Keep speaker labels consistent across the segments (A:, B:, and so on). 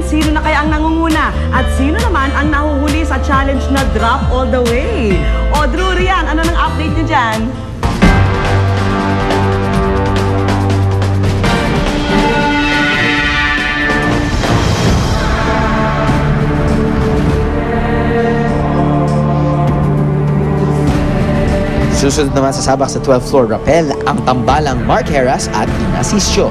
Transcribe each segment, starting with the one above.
A: natin sino na kaya ang nangunguna at sino naman ang nahuhuli sa challenge na Drop All the Way. O Drew, Rian, ano nang update niyo dyan?
B: Susunod naman sa sabak sa 12th floor rappel ang tambalang Mark Heras at Ina Sisyo.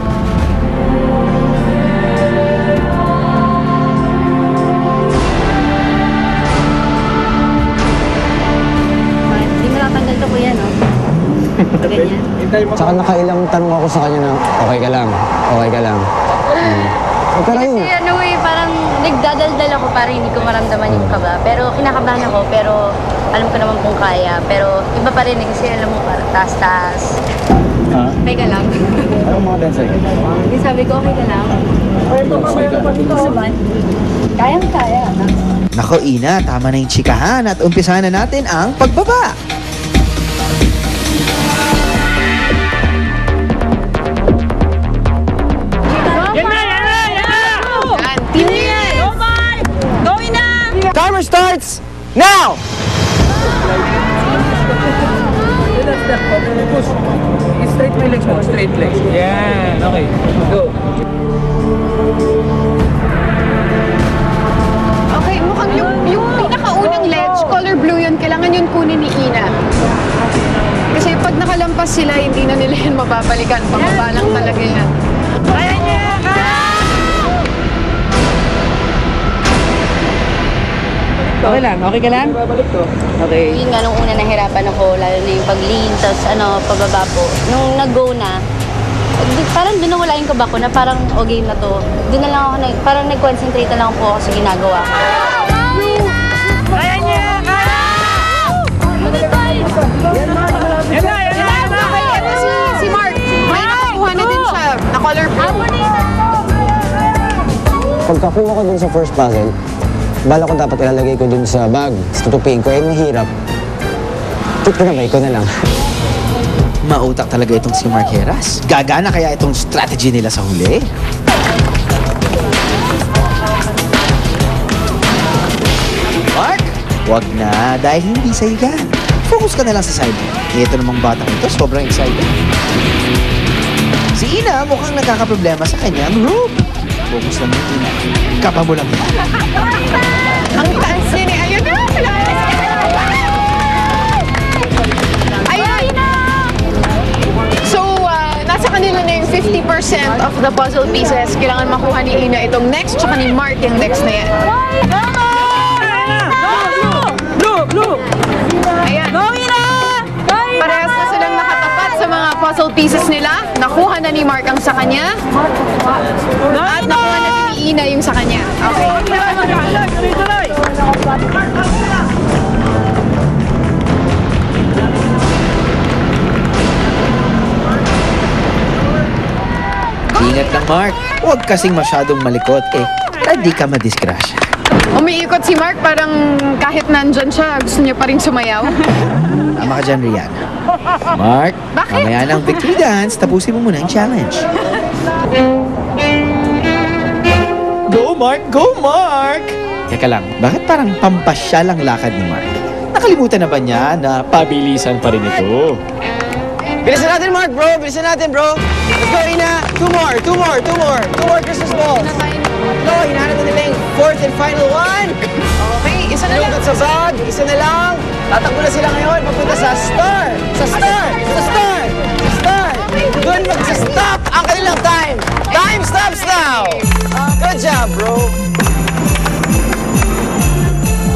C: Hindi mo natanggal ka po yan, no? Ganyan.
D: Tsaka nakailang tanong ako sa kanya na, okay ka lang, okay ka lang. Okay lang
C: Kasi ano eh, parang nagdadaldal ako para hindi ko maramdaman yung kaba. Pero kinakabahan ako, pero alam ko naman kung kaya. Pero iba pa rin eh, kasi alam mo parang taas-taas. Okay ka lang.
D: Anong mga dancer?
C: Hindi sabi ko, okay ka lang. Gusto ba? Kayang-kaya.
B: Nako Ina, tama na yung chikahan at umpisahan na natin ang pagbaba. Timer starts now!
D: Straight my legs mo, straight legs. Yan, okay. Go.
E: Okay, mukhang yung pinakaunang ledge, color blue yun, kailangan yun kunin ni Ina. Kasi pag nakalampas sila, hindi na nila yan mababalikan. Pababa lang talaga yan. Kaya niya!
D: Okay lang, okay ka lang? Okay.
C: Yun nga, nung una nahirapan ako, lalo na yung pag-lean, tapos pababa po. Nung nag-go na, parang doon nawala yung kaba ko na parang, okay na to. Doon na lang ako, parang nag-concentrate na lang po ako sa ginagawa ko.
E: Kaya niya! Si Mark, may nakakuha na din siya, na color blue.
D: Pagkakuha ko dun sa first puzzle, bala ko dapat ilalagay ko dun sa bag. Tutupiin ko, mahirap. Tinabay ko na lang.
B: Mautak talaga itong si Mark Heras. Gagana kaya itong strategy nila sa huli? Mark, wag na dahil hindi sa'yo yan. Focus ka na lang sa side. Ito namang batang ito, sobrang excited. Si Ina mukhang nagkakaproblema sa kanyang rope. Focus lang yung Ina. Kapa mo lang yan.
E: Ang taas niya ni ayun na! Ayan! So, nasa kanila na yung 50% of the puzzle pieces. Kailangan makuha ni Ina itong next, tsaka ni Mark yung next na yan.
D: Blue!
E: Ayan. Parehas na silang nakatapat sa mga puzzle pieces nila. Nakuha na ni Mark ang sa kanya. At nakuha na din ni Ina yung sa kanya. Okay.
B: Ingat lang, Mark. Huwag kasing masyadong malikot eh. Hindi ka madisgrasya.
E: Umiikot si Mark, parang kahit nandyan siya, gusto niya pa rin sumayaw.
B: Tama ka dyan, Rian. Mark,
E: Bakit?
B: mamaya ng victory dance, tapusin mo muna ang challenge. Go, Mark! Go, Mark! Teka lang, bakit parang pampasya lang lakad ni Mark? Nakalimutan na ba niya na pabilisan pa rin ito?
D: Bilisan natin, Mark, bro! Bilisan natin, bro! Let's go, Ina! Two more Christmas balls! No, hinahanap na nila yung fourth and final one!
E: Okay, isa na lang.
D: Lugat sa bag, isa na lang. Tatakbo na sila ngayon, papunta sa star! Sa star! Sa star! Sa star! Doon magsa-stop ang kanilang time! Time stops now! Good job, bro!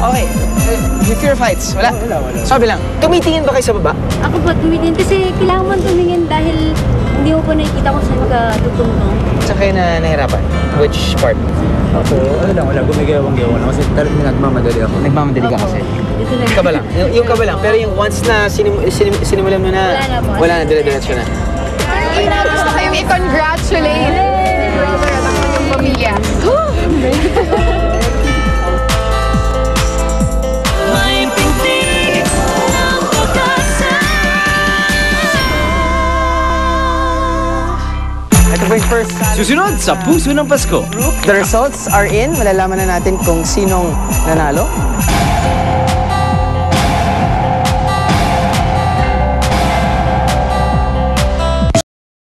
D: Okay, with your fights, wala? Sabi lang, tumitingin ba kayo sa baba?
C: Ako po tumitingin kasi kailangan mo tumingin dahil hindi mo po nakikita kung saan ka tutungtong.
D: Saan kayo na nahirapan? Which part?
F: Ako, wala, gumigawang-gawa na kasi talagang nagmamadali ako.
D: Nagmamadali ka kasi.
C: Dito na.
D: Ka ba lang? Yung ka ba lang? Pero yung once na sinimulan mo na,
C: Wala na po.
D: wala na, dire-diretso na.
E: Ina, gusto kayong i-congratulate. Brother at ang kanyang pamilya.
D: Ito ba yung first
G: Susunod sa Puso ng Pasko.
D: The results are in. Malalaman na natin kung sinong nanalo.